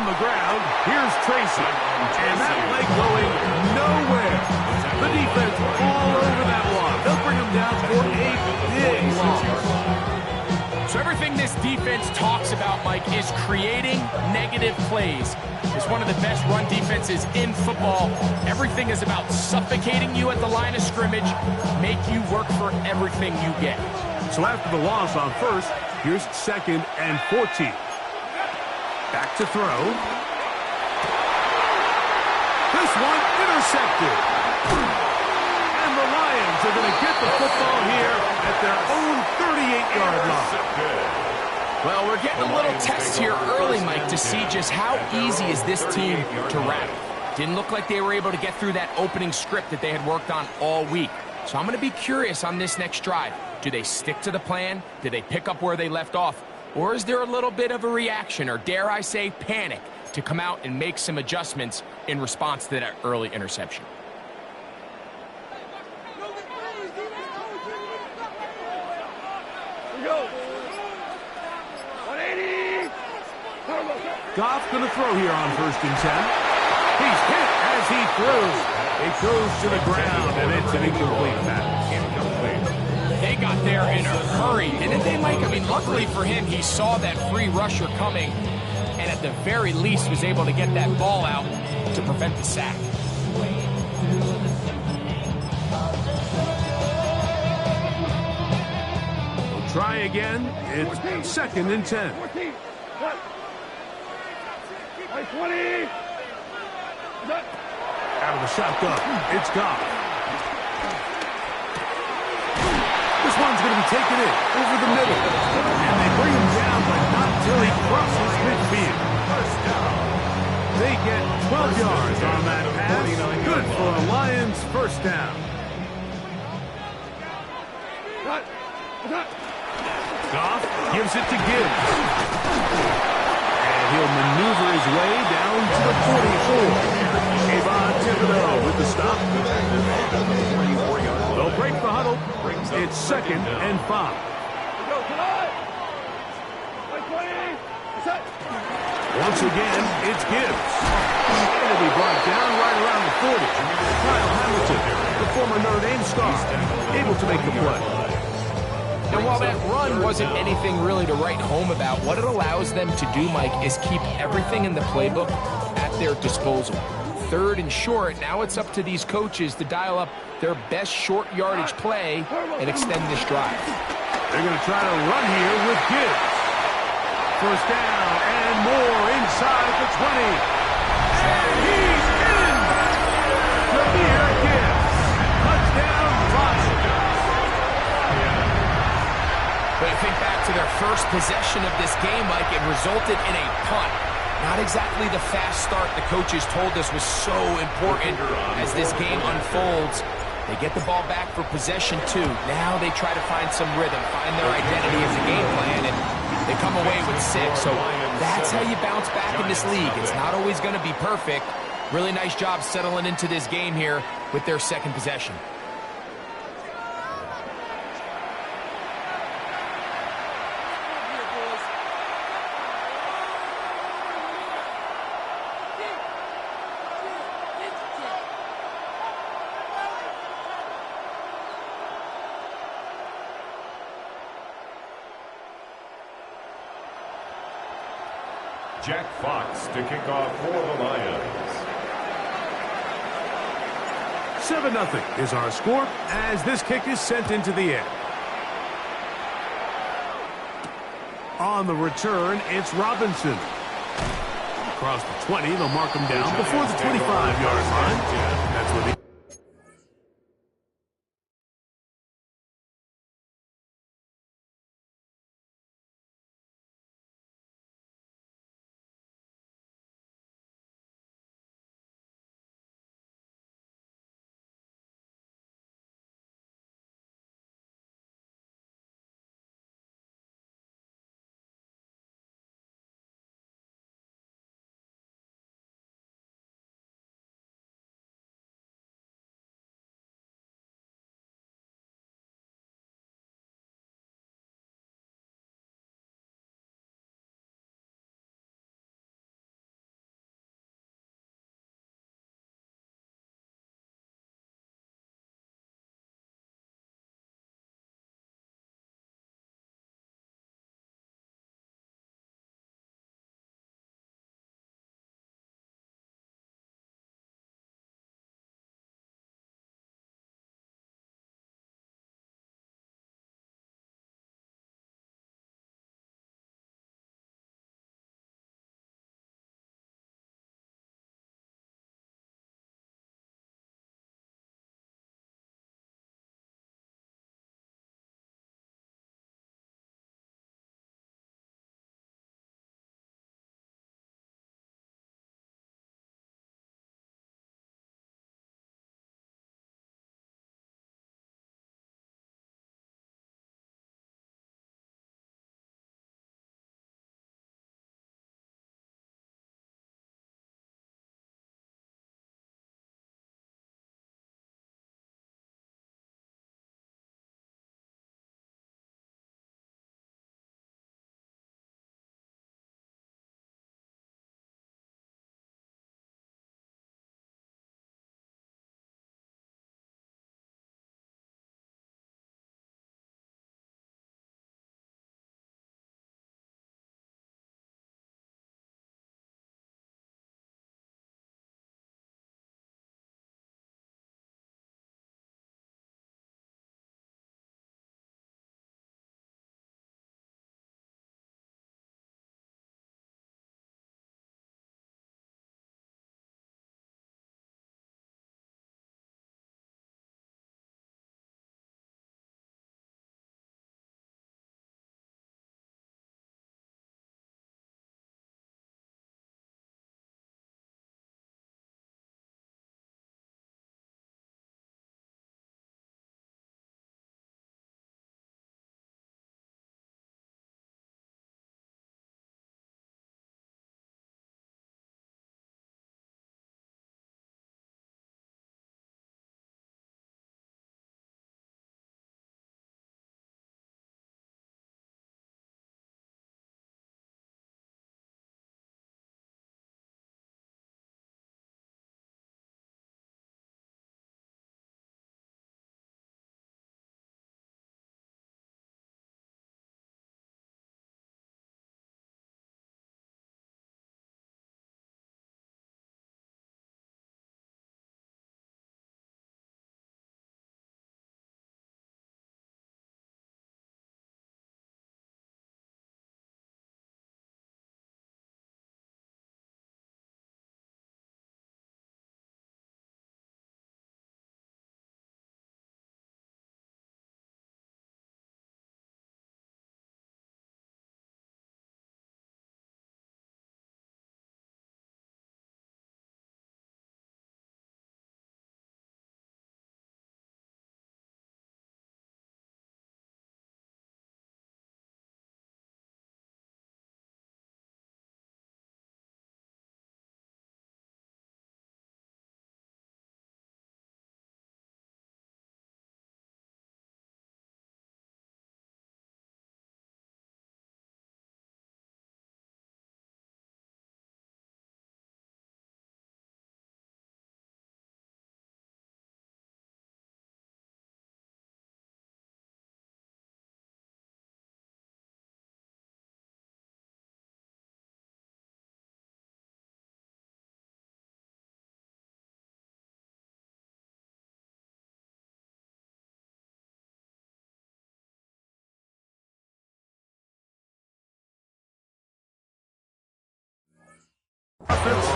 on the ground. Here's Tracy. And that play going nowhere. The defense all over that one. They'll bring him down for a big loss. So everything this defense talks about, Mike, is creating negative plays. It's one of the best run defenses in football. Everything is about suffocating you at the line of scrimmage, make you work for everything you get. So after the loss on first, here's 2nd and 14. Back to throw. This one intercepted. And the Lions are going to get the football here at their own 38-yard line. Well, we're getting a little test here early, Mike, to see just how easy is this team to rattle. Didn't look like they were able to get through that opening script that they had worked on all week. So I'm going to be curious on this next drive. Do they stick to the plan? Do they pick up where they left off? Or is there a little bit of a reaction, or dare I say panic, to come out and make some adjustments in response to that early interception? Goff's going to throw here on 1st and 10. He's hit as he throws. It goes to the ground, and it's an incomplete pass. They got there in a hurry, didn't they, Mike? I mean, luckily for him, he saw that free rusher coming, and at the very least was able to get that ball out to prevent the sack. We'll try again. It's 2nd and 10. 20. Out of the shotgun. It's Goff. This one's going to be taken in over the middle. And they bring him down, but not until he crosses midfield. They get 12 yards on that pass. Good for a Lions first down. Goff gives it to Gibbs. He'll maneuver his way down to the 44. Avon Thibodeau with the stop. They'll break the huddle. It's 2nd and 5. Once again, it's Gibbs. It'll be brought down right around the 40. Kyle Hamilton, the former Notre Dame star, able to make the play. And while that run wasn't anything really to write home about, what it allows them to do, Mike, is keep everything in the playbook at their disposal. 3rd and short, now it's up to these coaches to dial up their best short yardage play and extend this drive. They're going to try to run here with Gibbs. First down and more inside the 20. And he's in! Jameer Gibbs. Touchdown, Lions. But I think back to their first possession of this game, Mike, it resulted in a punt. Not exactly the fast start the coaches told us was so important as this game unfolds. They get the ball back for possession 2. Now they try to find some rhythm, find their identity as a game plan, and they come away with 6. So that's how you bounce back in this league. It's not always going to be perfect. Really nice job settling into this game here with their 2nd possession. Jack Fox to kick off for the Lions. 7-0 is our score as this kick is sent into the air. On the return, it's Robinson. Across the 20, they'll mark him down before the 25-yard line. That's what he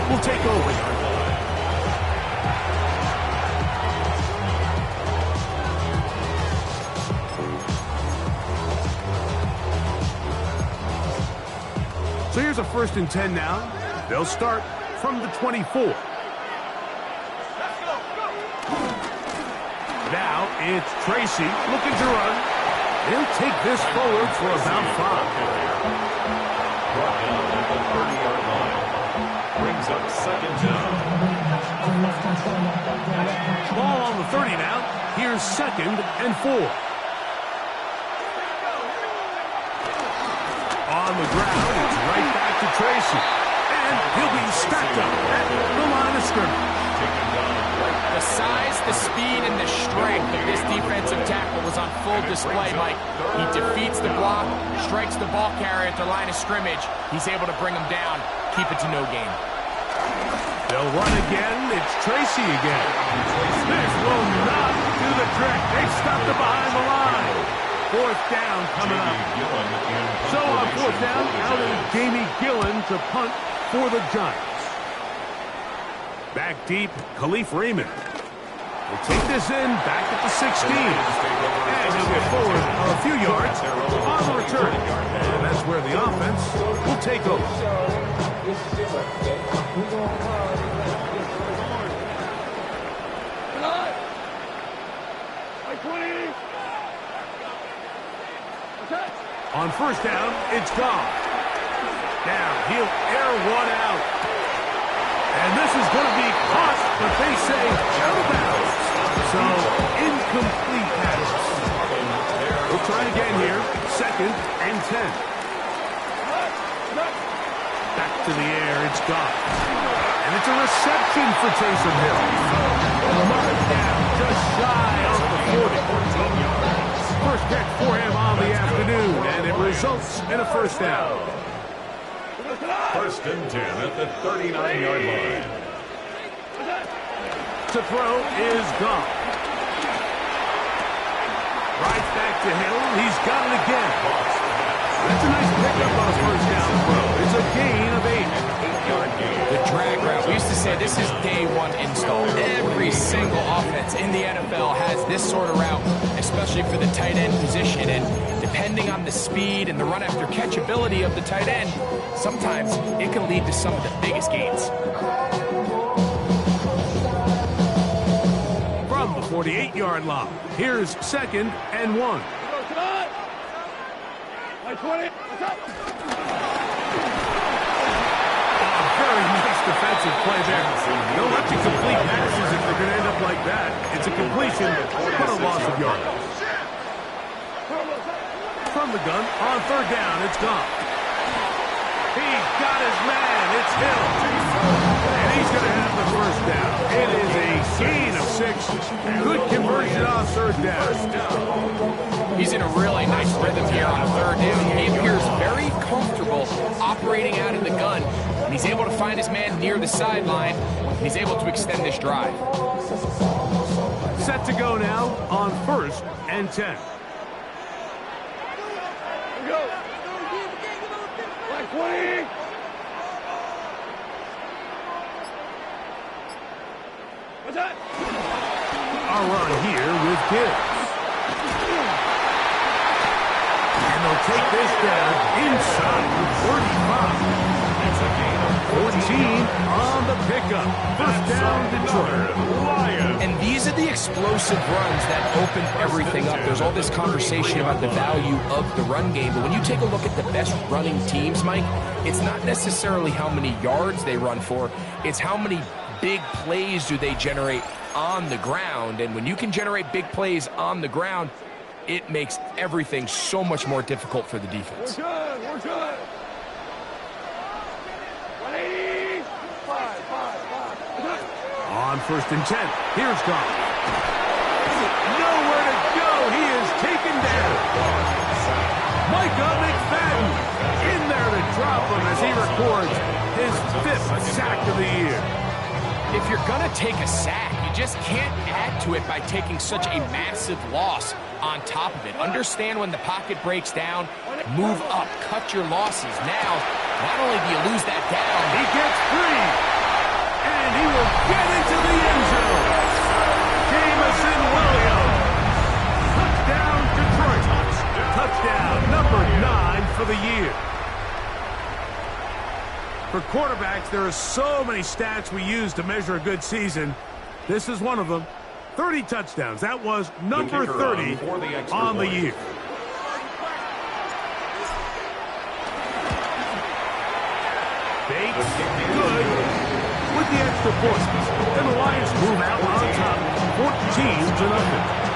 will take over. So here's a 1st and 10 now. They'll start from the 24. Now it's Tracy looking to run. He'll take this forward for about 5. Brought down at the 30-yard line. Brings up 2nd down. Ball on the 30 now. Here's 2nd and 4. On the ground, it's right back to Tracy. And he'll be stacked up at the line of scrimmage. The size, the speed, and the strength of this defensive tackle was on full display, Mike. He defeats the block, strikes the ball carrier at the line of scrimmage. He's able to bring him down, keep it to no gain. They'll run again. It's Tracy again. This will not do the trick. They've stopped it behind the line. 4th down coming up. So on 4th down, out is Jamie Gillen to punt for the Giants. Back deep, Khalif Raymond. Will take this in, back at the 16. And he'll get forward a few yards on the return. And that's where the offense will take over. On 1st down, it's gone. Now he'll air one out. And this is going to be caught, but they say out of bounds. So, incomplete pass. We'll try again here. 2nd and 10. Back to the air, it's gone. And it's a reception for Taysom Hill. Marked down just shy of the 40. First catch for him on the afternoon, and it results in a 1st down. 1st and 10 at the 39-yard line. To throw is gone. Right back to Hill. He's got it again. That's a nice pickup on a 1st down throw. It's a gain of 8. The drag route. We used to say this is day 1 install. Every single offense in the NFL has this sort of route, especially for the tight end position. And depending on the speed and the run after catch ability of the tight end, sometimes it can lead to some of the biggest gains. From the 48-yard line, here's 2nd and 1. Very nice defensive play there. They'll let you complete passes if they're going to end up like that. It's a completion, but a loss of yardage. From the gun, on 3rd down, it's gone. He's got his man, it's Hill. And he's going to have the 1st down. It is a gain of 6. Good conversion on 3rd down. He's in a really nice rhythm here on 3rd down. He appears very comfortable operating out of the gun. And he's able to find his man near the sideline. And he's able to extend this drive. Set to go now on 1st and 10. Our run here with Gibbs. And they'll take this down inside the 35. It's a gain of 14 on the pickup. 1st down, Detroit. And these are the explosive runs that open everything up. There's all this conversation about the value of the run game, but when you take a look at the best running teams, Mike, it's not necessarily how many yards they run for, it's how many big plays do they generate on the ground. And when you can generate big plays on the ground, it makes everything so much more difficult for the defense. We're good. On 1st and 10, here's Goff. Nowhere to go. He is taken down. Micah McFadden in there to drop him as he records his 5th sack of the year. If you're going to take a sack, you just can't add to it by taking such a massive loss on top of it. Understand when the pocket breaks down, move up, cut your losses. Now, not only do you lose that down, he gets 3. And he will get into the end zone. Jamison Williams. Touchdown, Detroit. Touchdown number 9 for the year. For quarterbacks, there are so many stats we use to measure a good season. This is one of them. 30 touchdowns. That was number 30 on the year. Bates, good, with the extra point. And the Lions move out on top, 14-0.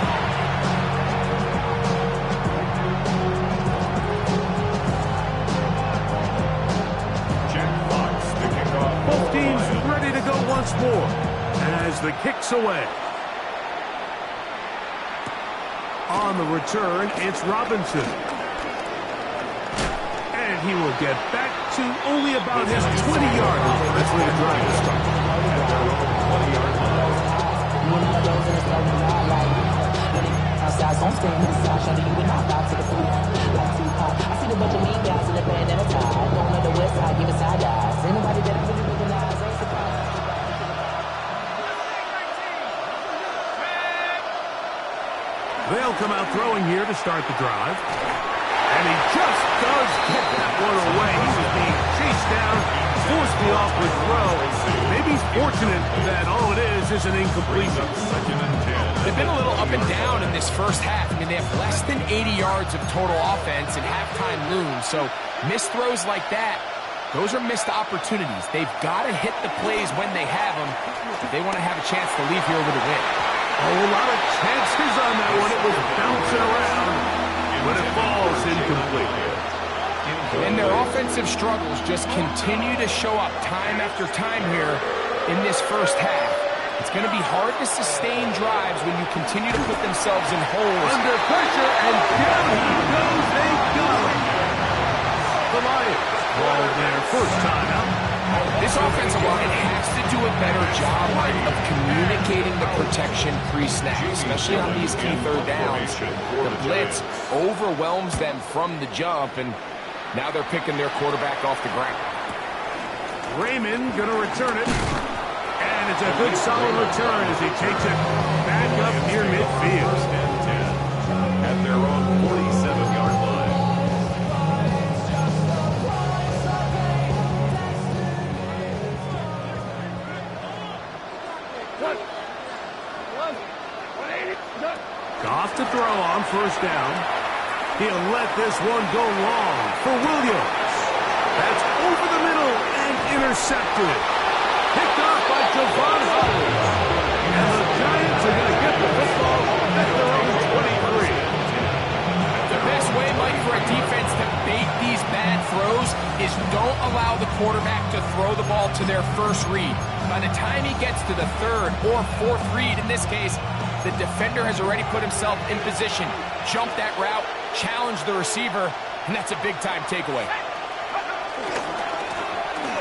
Both teams ready to go once more as the kick's away. On the return, it's Robinson. And he will get back to only about his 20-yard line. That's where the drive will start. They'll come out throwing here to start the drive. And he just does get that one away. He was being chased down, forced the awkward throw. Maybe he's fortunate that all it is an incompletion. They've been a little up and down in this first half. I mean, they have less than 80 yards of total offense and halftime looms. So missed throws like that, those are missed opportunities. They've got to hit the plays when they have them if they want to have a chance to leave here with a win. A lot of chances on that one. It was bouncing around, but it falls incomplete. And their offensive struggles just continue to show up time after time here in this first half. It's going to be hard to sustain drives when you continue to put themselves in holes. Under pressure, and down he goes. They got him. The Lions roll their first time out. This offensive line has to do a better job of communicating the protection pre-snap, especially on these key third downs. The blitz overwhelms them from the jump, and now they're picking their quarterback off the ground. Raymond going to return it. And it's a good solid return as he takes it back up near midfield. At their own 47-yard line. Goff to throw on first down. He'll let this one go long for Williams. That's over the middle and intercepted. Picked off by Javon Holland. And the Giants are going to get the football at their own 23. The best way, Mike, for a defense to bait these bad throws is don't allow the quarterback to throw the ball to their first read. By the time he gets to the third or fourth read, in this case, the defender has already put himself in position, jump that route, challenge the receiver, and that's a big-time takeaway.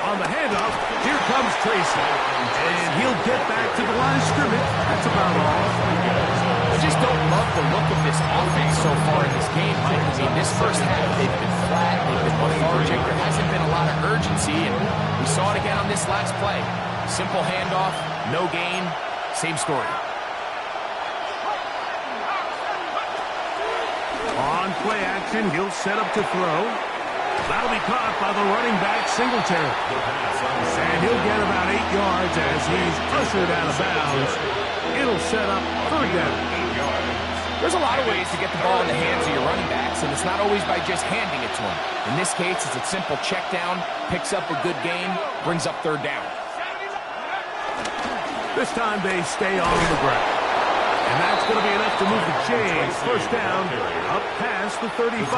On the handoff, here comes Tracy. And he'll get back to the line of scrimmage. That's about all. I just don't love the look of this offense so far in this game, Mike. I mean, this first half, they've been flat, they've been lethargic. There hasn't been a lot of urgency, and we saw it again on this last play. Simple handoff, no gain, same story. On play action, he'll set up to throw. That'll be caught by the running back, Singletary. And he'll get about 8 yards as he's ushered out of bounds. It'll set up third down. There's a lot of ways to get the ball in the hands of your running backs, and it's not always by just handing it to them. In this case, it's a simple check down, picks up a good gain, brings up third down. This time they stay on the ground. And that's going to be enough to move the chains. First down, up past the 35.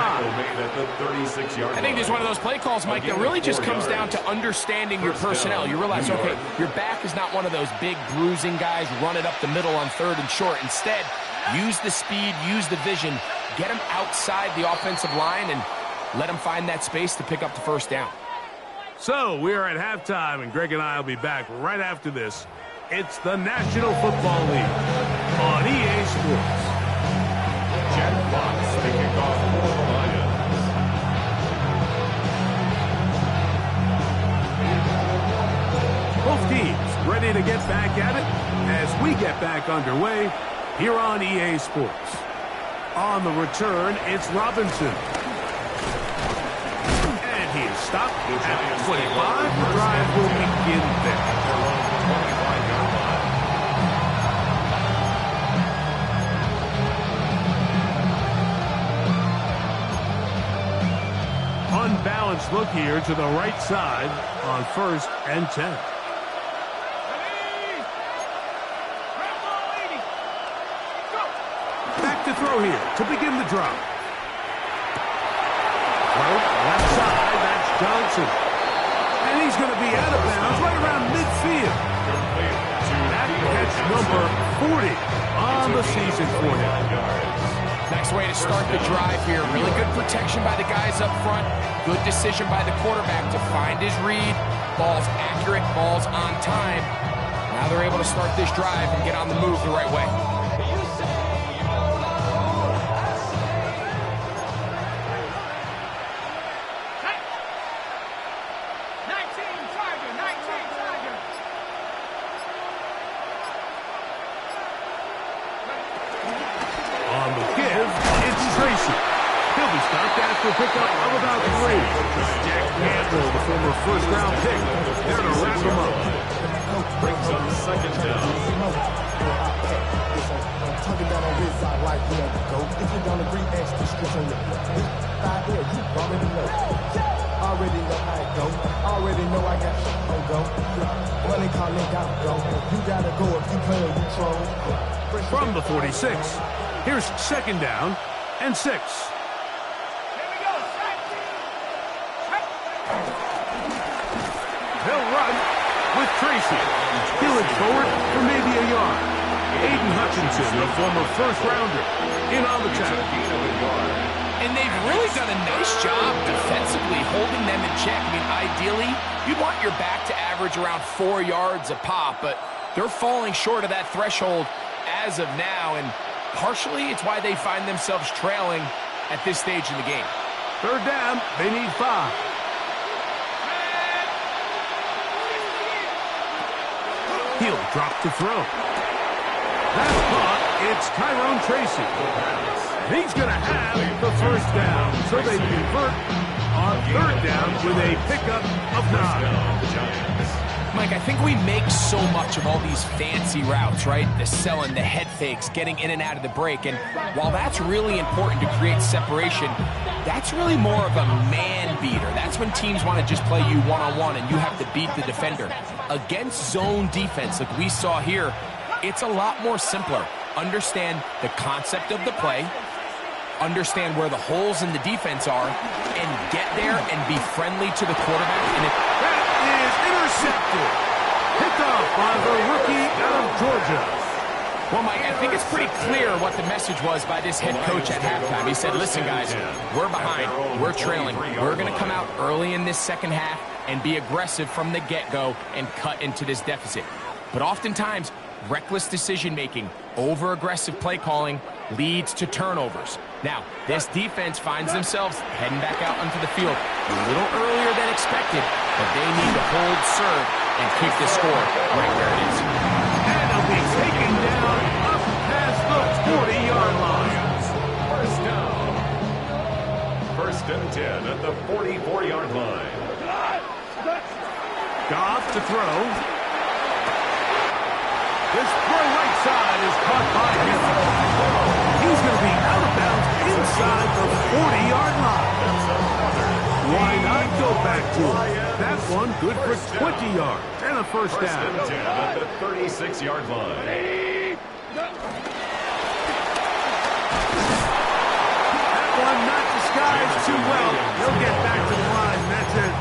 I think this is one of those play calls, Mike, that really just comes down to understanding your personnel. You realize, okay, your back is not one of those big bruising guys, run it up the middle on third and short. Instead, use the speed, use the vision, get them outside the offensive line, and let them find that space to pick up the first down. So, we are at halftime, and Greg and I will be back right after this. It's the National Football League on EA Sports. Jack Fox, the kickoff for the Lions. Both teams ready get back at it as we get back underway here on EA Sports. On the return, it's Robinson. And he is stopped at 25. The drive will begin there. Unbalanced look here to the right side on 1st and 10. Back to throw here to begin the drive. Left side, that's Johnson. And he's going to be out of bounds right around midfield. That catch number 40 on the season for him. Nice way to start the drive here. Really good protection by the guys up front. Good decision by the quarterback to find his read. Ball's accurate, ball's on time. Now they're able to start this drive and get on the move the right way. After a pickup of about 3. Jack Campbell, the former first-round pick, there to wrap him up. Brings up 2nd down. Talking down on this side like here to go. If you don't agree, ask the script on your side here. You already know. Already know how it go. Already know I got shit on go. Money calling, gotta go. You gotta go if you play or you troll. From the 46, here's 2nd down and 6. They'll run with Tracy. Peeling forward for maybe a yard. Aiden Hutchinson, the former first-rounder, in on the tackle. And they've really done a nice job defensively holding them in check. I mean, ideally, you'd want your back to average around 4 yards a pop, but they're falling short of that threshold as of now, and partially it's why they find themselves trailing at this stage in the game. 3rd down, they need 5. He'll drop to throw. That's caught. It's Tyrone Tracy. He's going to have the 1st down. So they convert on 3rd down with a pickup of 9. Mike, I think we make so much of all these fancy routes, right? The selling, the head fakes, getting in and out of the break. And while that's really important to create separation, that's really more of a man beater. That's when teams want to just play you one-on-one and you have to beat the defender. Against zone defense like we saw here, it's a lot more simpler. Understand the concept of the play, understand where the holes in the defense are, and get there and be friendly to the quarterback. And that is intercepted. Picked off by the rookie out of Georgia. Well, Mike, I think it's pretty clear what the message was by this head coach at halftime. He said, listen, guys, we're behind. We're trailing. We're going to come out early in this second half and be aggressive from the get-go and cut into this deficit. But oftentimes, reckless decision-making, over-aggressive play calling leads to turnovers. Now, this defense finds themselves heading back out onto the field a little earlier than expected, but they need to hold serve and keep the score right where it is. And he'll be taken down up past the 40-yard line. 1st down. 1st and 10 at the 44-yard line. Goff to throw. This throw right side is caught by him. He's going to be out of bounds inside the 40-yard line. Why not go back to it? That one good for 20 yards and a 1st down. 1st and 10 at the 36-yard line. That one not disguised too well. He'll get back to the line. That's it.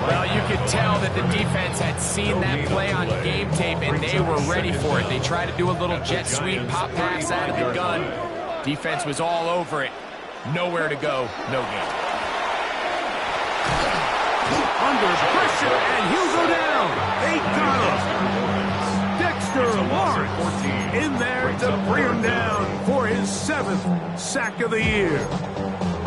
Well, you could tell that the defense had seen that play on game tape, and they were ready for it. They tried to do a little jet sweep, pop pass out of the gun. Defense was all over it. Nowhere to go, no game. Under pressure, and he'll go down. They got him. Dexter Lawrence in there to bring him down for his 7th sack of the year.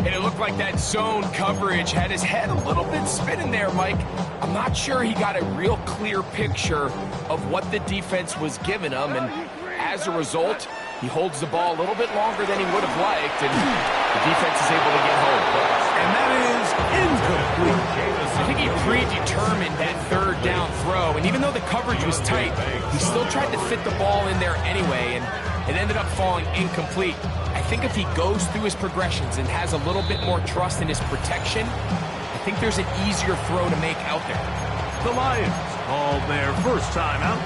And it looked like that zone coverage had his head a little bit spinning there, Mike. I'm not sure he got a real clear picture of what the defense was giving him, and as a result, he holds the ball a little bit longer than he would have liked, and the defense is able to get home. And that is incomplete. I think he predetermined that third down throw, and even though the coverage was tight, he still tried to fit the ball in there anyway, and it ended up falling incomplete. I think if he goes through his progressions and has a little bit more trust in his protection, I think there's an easier throw to make out there. The Lions called their first timeout.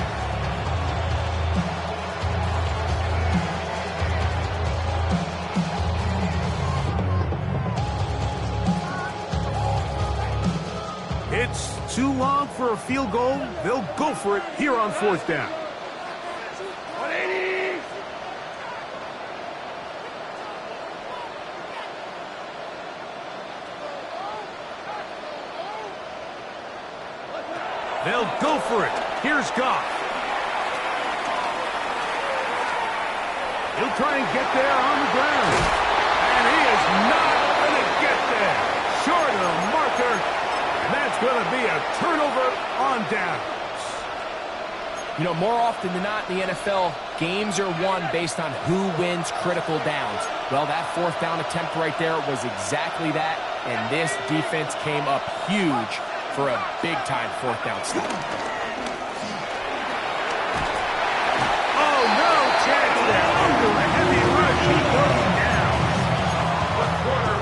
It's too long for a field goal. They'll go for it here on fourth down. 180. They'll go for it. Here's Goff. He'll try and get there on the ground. And he is not going to get there. Short of the marker. And that's going to be a turnover on downs. You know, more often than not in the NFL, games are won based on who wins critical downs. Well, that fourth down attempt right there was exactly that, and this defense came up huge for a big-time fourth down stop. Oh, no chance there. Under a heavy rush, he goes down.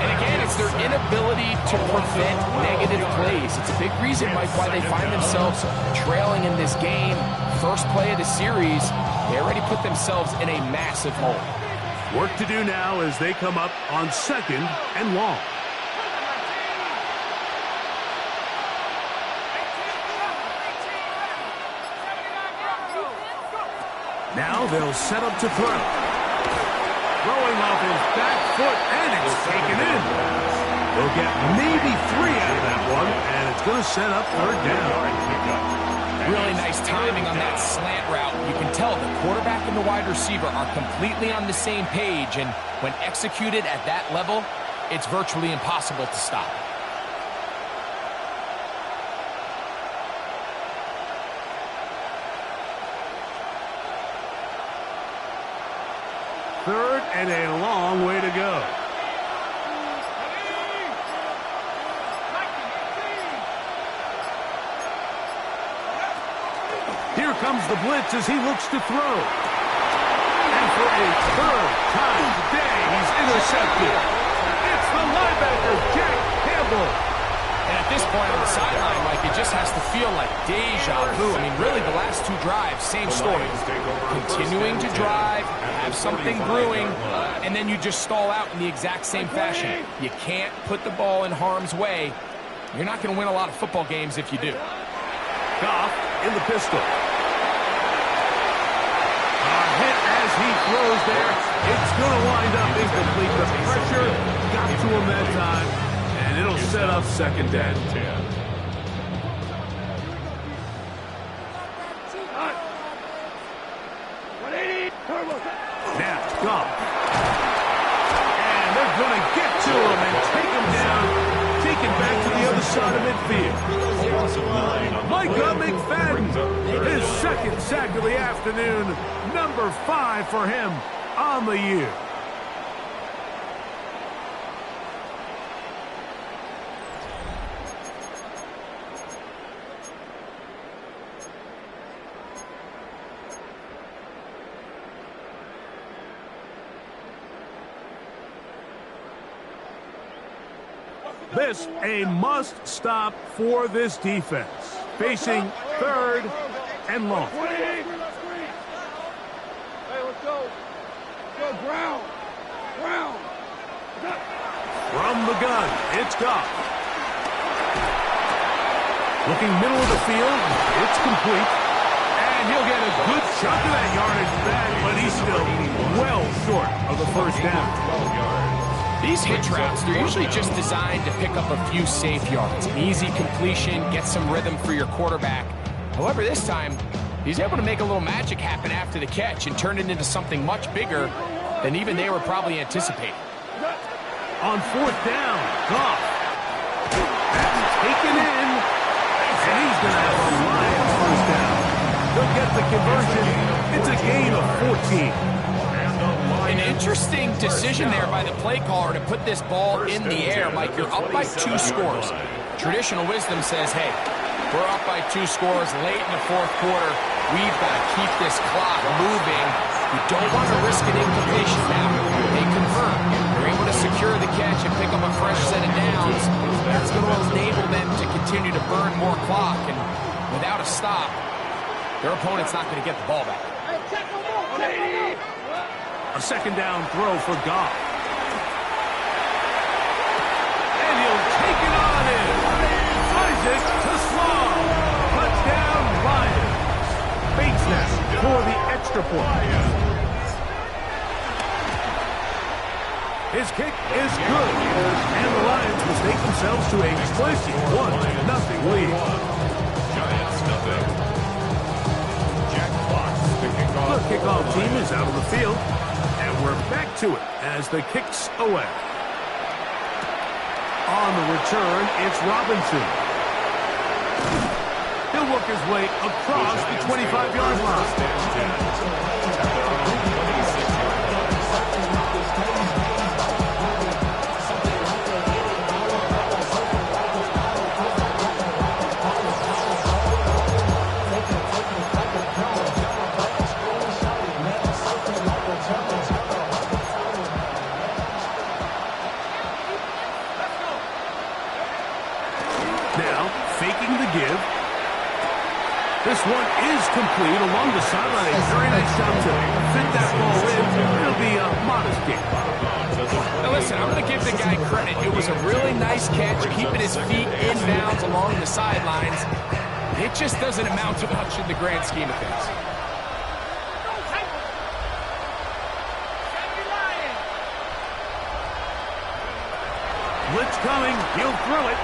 And again, it's their inability to prevent negative plays. It's a big reason, Mike, why they find themselves trailing in this game. First play of the series, they already put themselves in a massive hole. Work to do now as they come up on second and long. Now they'll set up to throw. Throwing off his back foot, and it's taken in. They'll get maybe 3 out of that one, and it's going to set up third down. Really nice timing on that slant route. You can tell the quarterback and the wide receiver are completely on the same page, and when executed at that level, it's virtually impossible to stop. Third and a long way to go. Here comes the blitz as he looks to throw. And for a third time today, he's intercepted. It's the linebacker, Jack Campbell. And at this point on the sideline, Mike, it just has to feel like deja vu. I mean, really, the last 2 drives, same story. Continuing to drive, have something brewing, and then you just stall out in the exact same fashion. You can't put the ball in harm's way. You're not going to win a lot of football games if you do. Goff in the pistol. Hit as he throws there. It's going to wind up incomplete. The pressure got to him that time, and it'll set up second down. Now, Goff. And they're going to get to him and take him down, take him back to the other side of midfield. Micah McFadden, his second sack of the afternoon, number 5 for him on the year. This a must-stop for this defense. Facing third and long. Hey, let's go. Go, ground. Ground. From the gun, it's Goff. Looking middle of the field, it's complete. And he'll get a good chunk of that yardage back, but he's still well short of the first down. These hitch routes, they're usually just designed to pick up a few safe yards. An easy completion, get some rhythm for your quarterback. However, this time, he's able to make a little magic happen after the catch and turn it into something much bigger than even they were probably anticipating. On fourth down, Goff. That's taken in. And he's going to have a Lions first down. They'll get the conversion. It's a gain of 14. An interesting decision there by the play caller to put this ball in the air. Mike, you're up by 2 scores. Traditional wisdom says, hey, we're up by 2 scores late in the fourth quarter. We've got to keep this clock moving. We don't want to risk an incompletion now. They convert. They're able to secure the catch and pick up a fresh set of downs. That's going to enable them to continue to burn more clock. And without a stop, their opponent's not going to get the ball back. A second down throw for Goff. And he'll take it on in. Isaac to Slow. Touchdown, Lions. Bates that for the extra point. His kick is good. And the Lions will take themselves to a 21-0 lead. Giants nothing. Jack Fox, the kickoff. The kickoff team is out of the field. And we're back to it as the kick's away. On the return, it's Robinson. He'll work his way across the 25-yard line. Now, faking the give. This one is complete along the sideline. A very nice job to fit that ball in. It'll be a modest gain. Now listen, I'm going to give the guy credit. It was a really nice catch, keeping his feet inbounds along the sidelines. It just doesn't amount to much in the grand scheme of things. Blitz coming. He'll throw it.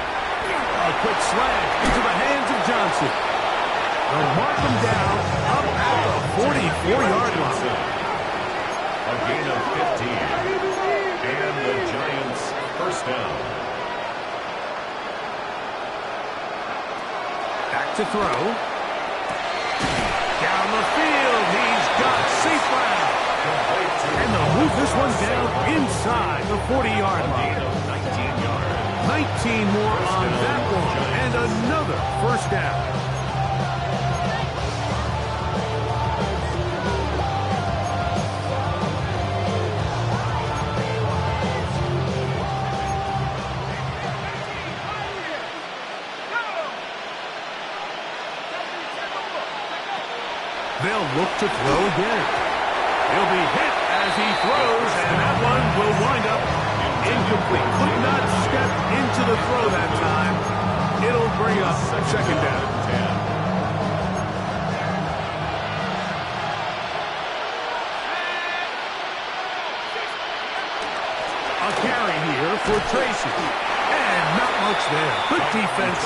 A quick slant into the hands of Johnson. They'll mark him down up at the 44-yard line. A gain of 15. And the Giants first down. Back to throw. Down the field. He's got safe ground. And they'll move this one down inside the 40-yard line. 19 more on that one, and another first down. They'll look to throw again. He'll be hit as he throws, and that one will wind up incomplete. Could not step into the throw that time. It'll bring up second down. A carry here for Tracy. And not much there. Good defense.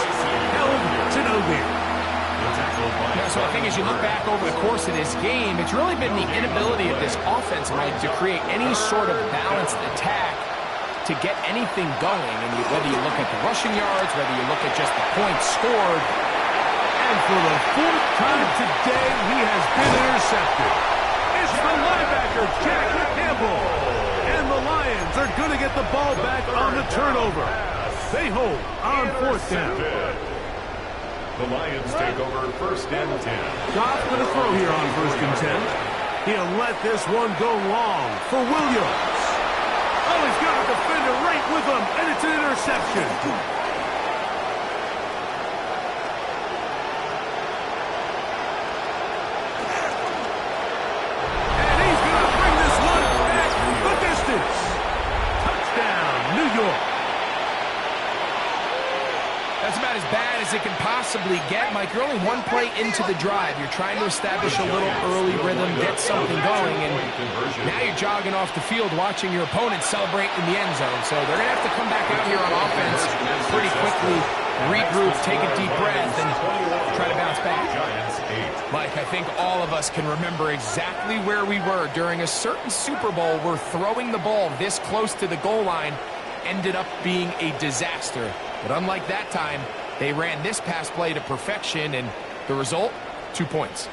Held to no gain. Yeah, so I think as you look back over the course of this game, it's really been the inability of this offense, Mike, to create any sort of balanced attack to get anything going. And whether you look at the rushing yards, whether you look at just the points scored. And for the fourth time today, he has been intercepted. It's the linebacker, Jack Campbell. And the Lions are going to get the ball back on the turnover. They hold on fourth down. The Lions take over first and 10. Goff going to throw here on first and 10. He'll let this one go long for Williams. Oh, he's got a defender right with him, and it's an interception. And he's going to bring this one back the distance. Touchdown, New York. That's about as bad as it can possibly get, Mike. You're only one play into the drive. You're trying to establish a little early rhythm, get something going, and now you're jogging off the field watching your opponent celebrate in the end zone. So they're going to have to come back out here on offense pretty quickly, regroup, take a deep breath, and try to bounce back. Mike, I think all of us can remember exactly where we were during a certain Super Bowl where throwing the ball this close to the goal line ended up being a disaster. But unlike that time, they ran this pass play to perfection, and the result, 2 points.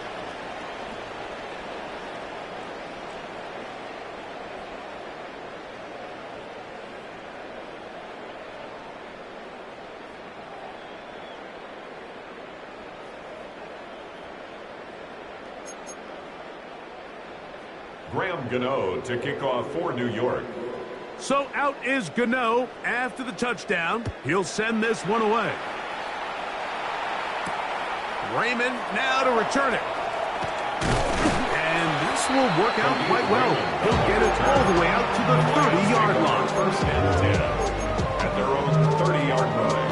Graham Gano to kick off for New York. So out is Gano after the touchdown. He'll send this one away. Raymond now to return it. And this will work out quite well. He'll get it all the way out to the 30-yard line. First and 10 at their own 30-yard line.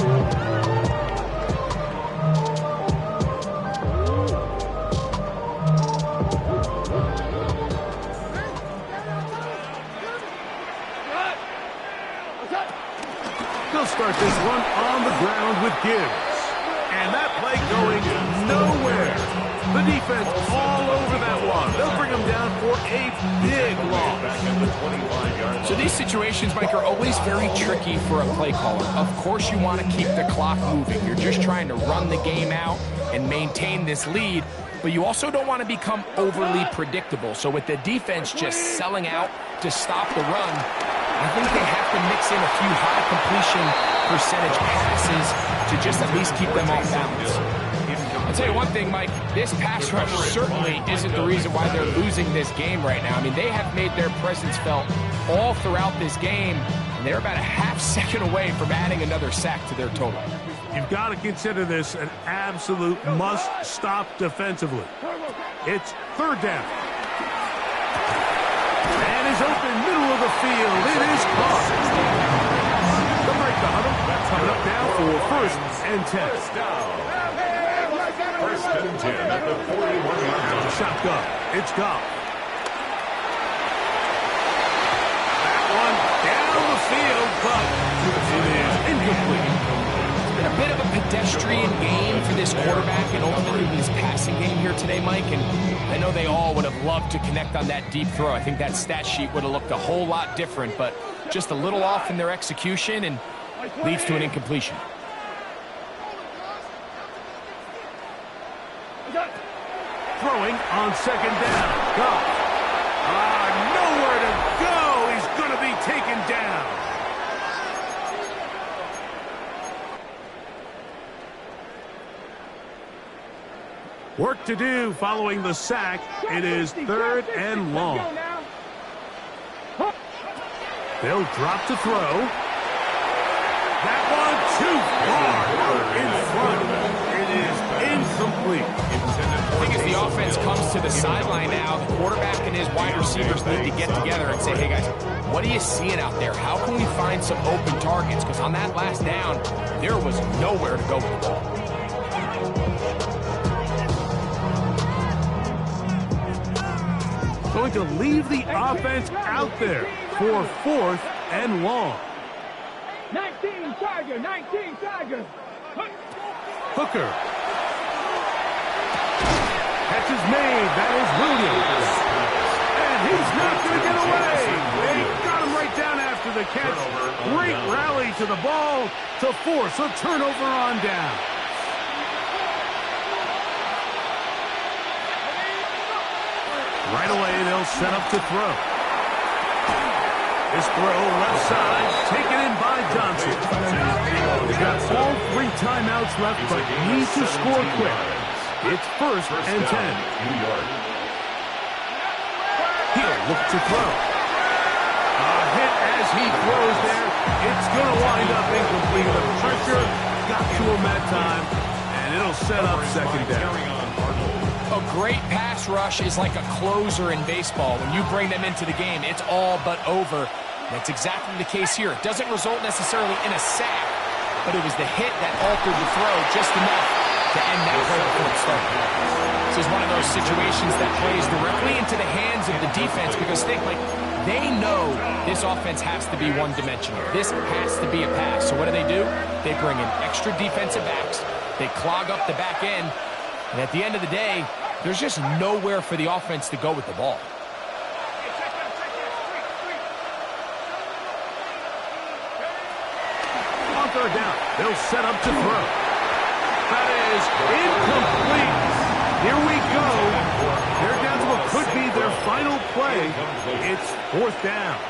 They'll start this one on the ground with Gibbs. And that play going nowhere. The defense all over that one. They'll bring them down for a big loss. So these situations, Mike, are always very tricky for a play caller. Of course you want to keep the clock moving. You're just trying to run the game out and maintain this lead. But you also don't want to become overly predictable. So with the defense just selling out to stop the run, I think they have to mix in a few high completion percentage passes to just at least keep them off balance. I'll tell you one thing, Mike, this pass rush certainly isn't the reason why they're losing this game right now. I mean, they have made their presence felt all throughout this game, and they're about a half second away from adding another sack to their total. You've got to consider this an absolute must-stop defensively. It's third down. And is open, middle of the field. It is caught. They'll break the huddle. Coming up now for first and 10. First and 10 at the 41-yard line. Shotgun. It's Goff. That one down the field, but it is incomplete. A bit of a pedestrian game for this quarterback and ultimately his passing game here today, Mike. And I know they all would have loved to connect on that deep throw. I think that stat sheet would have looked a whole lot different, but just a little off in their execution and leads to an incompletion. Throwing on second down. Goff. Nowhere to go. He's going to be taken down. Work to do following the sack. It is third and long. They'll drop to throw. That one too far in front. It is incomplete. I think as the offense comes to the sideline now, the quarterback and his wide receivers need to get together and say, hey guys, what are you seeing out there? How can we find some open targets? Because on that last down, there was nowhere to go with the ball. Going to leave the offense out there for fourth and long. 19 Tiger, 19 Tiger. Hooker. Catch is made. That is Williams. And he's not going to get away. They got him right down after the catch. Great rally to the ball to force a turnover on down. Right away, they'll set up to throw. This throw left side, taken in by Johnson. They've got all 3 timeouts left, but need to score quick. It's first and 10. New York. He'll look to throw. A hit as he throws there. It's going to wind up incomplete. The pressure got to him that time, and it'll set up second down. A great pass rush is like a closer in baseball. When you bring them into the game, it's all but over. That's exactly the case here. It doesn't result necessarily in a sack, but it was the hit that altered the throw just enough to end that play before it started. This is one of those situations that plays directly into the hands of the defense because think, like, they know this offense has to be one-dimensional. This has to be a pass. So what do? They bring in extra defensive backs. They clog up the back end. And at the end of the day, there's just nowhere for the offense to go with the ball. third down. They'll set up to throw. That is incomplete. Here we go. They're down to what could be their final play. It's fourth down.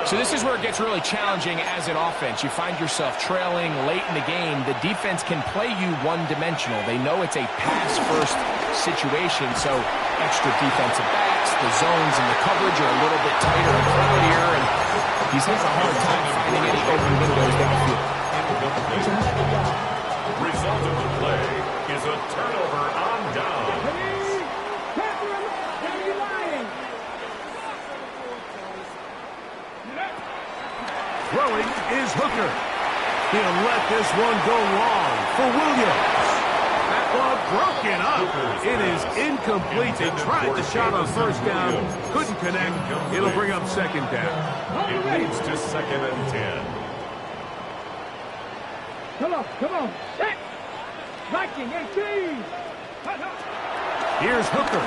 So this is where it gets really challenging as an offense. You find yourself trailing late in the game. The defense can play you one-dimensional. They know it's a pass-first situation, so extra defensive backs, the zones and the coverage are a little bit tighter and cloudier, and he's having a hard time finding any open windows downfield. Result of the play is a turnover on down. Throwing is Hooker. He'll let this one go long for Williams. That ball broken up. It is incomplete. They tried the shot on first down. Couldn't connect. It'll bring up second down. It leads to 2nd and 10. Come on. Set. Viking 18. Here's Hooker.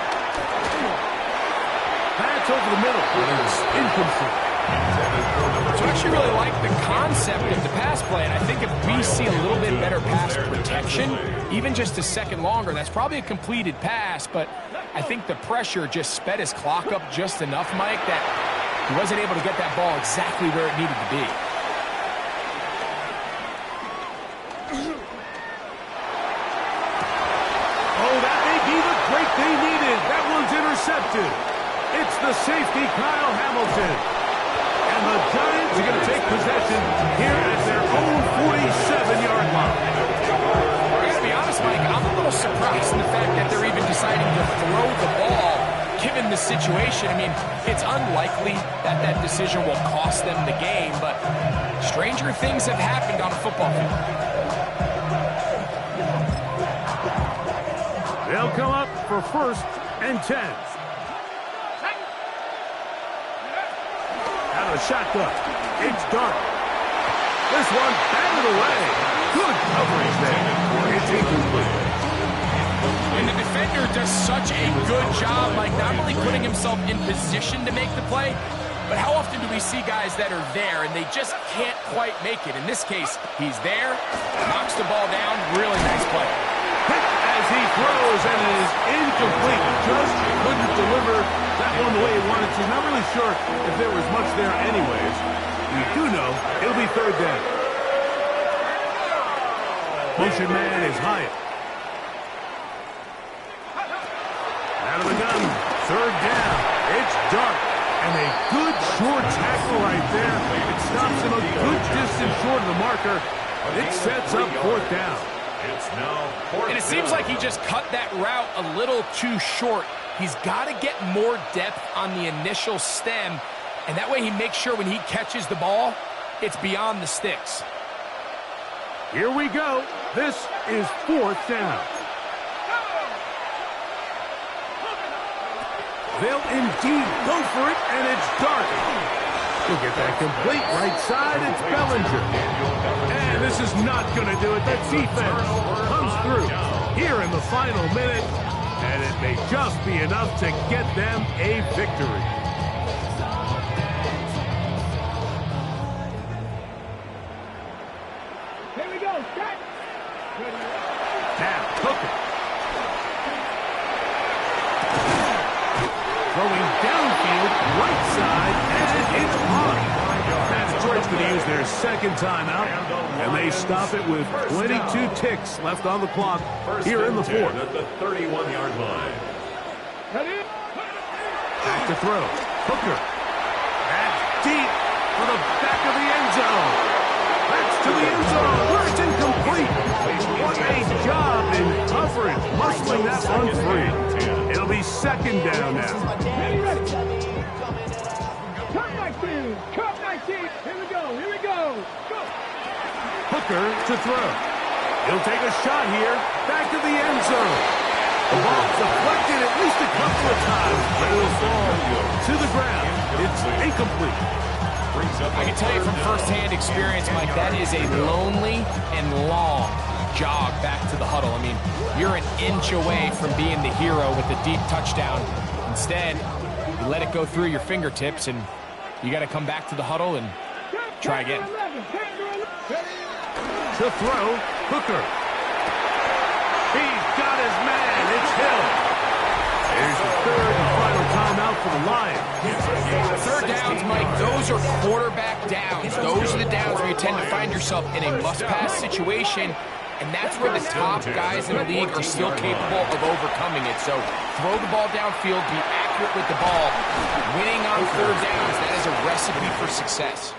Pass over the middle. It's incomplete. So I actually really like the concept of the pass play, and I think if we see a little bit better pass protection, even just a second longer, that's probably a completed pass, but I think the pressure just sped his clock up just enough, Mike, that he wasn't able to get that ball exactly where it needed to be. Oh, that may be the break they needed. That one's intercepted. It's the safety, Kyle Hamilton. And the Giants are going to take possession here at their own 47-yard line. I got to be honest, Mike, I'm a little surprised in the fact that they're even deciding to throw the ball, given the situation. I mean, it's unlikely that that decision will cost them the game, but stranger things have happened on a football field. They'll come up for 1st and 10. A shotgun. It's dark. This one batted away. Good coverage there. It's incomplete. And the defender does such a good job, like not only putting himself in position to make the play, but how often do we see guys that are there and they just can't quite make it? In this case, he's there, knocks the ball down. Really nice play. Hit as he throws, and it is incomplete. Just couldn't deliver that one the way he wanted to. Not really sure if there was much there anyways. We do know it'll be 3rd down. Motion man is Hyatt. Out of the gun. 3rd down. It's dark. And a good short tackle right there. It stops him a good distance short of the marker. It sets up 4th down. It's now 4th And it seems like he just cut that route a little too short. He's got to get more depth on the initial stem, and that way he makes sure when he catches the ball, it's beyond the sticks. Here we go. This is 4th down. They'll indeed go for it, and it's dark. He'll get that complete right side. It's Bellinger. And this is not going to do it. That defense comes through here in the final minute, and it may just be enough to get them a victory. Here we go. Set. Now, Hooker. Throwing downfield, right side, and it's on. Detroit's going to use their 2nd timeout, and they stop it with 22 ticks left on the clock here in the 4th. At the 31-yard line. Back to throw. Hooker. That's deep for the back of the end zone. That's to the end zone where it's incomplete. What a job in coverage, muscling that one free. It'll be 2nd down now. Cup 19. Here we go. Go. Hooker to throw. He'll take a shot here. Back to the end zone. The ball's deflected at least a couple of times, but it'll fall to the ground. It's incomplete. I can tell you from firsthand experience, Mike, that is a lonely and long jog back to the huddle. I mean, you're an inch away from being the hero with the deep touchdown. Instead, you let it go through your fingertips, and you got to come back to the huddle and try again. To throw, Hooker. He's got his man. It's Hill. Here's the third and final timeout for the Lions. Third downs, Mike, those are quarterback downs. Those are the downs where you tend to find yourself in a must-pass situation, and that's where the top guys in the league are still capable of overcoming it. So throw the ball downfield, be accurate with the ball. Winning on third downs, that is a recipe for success.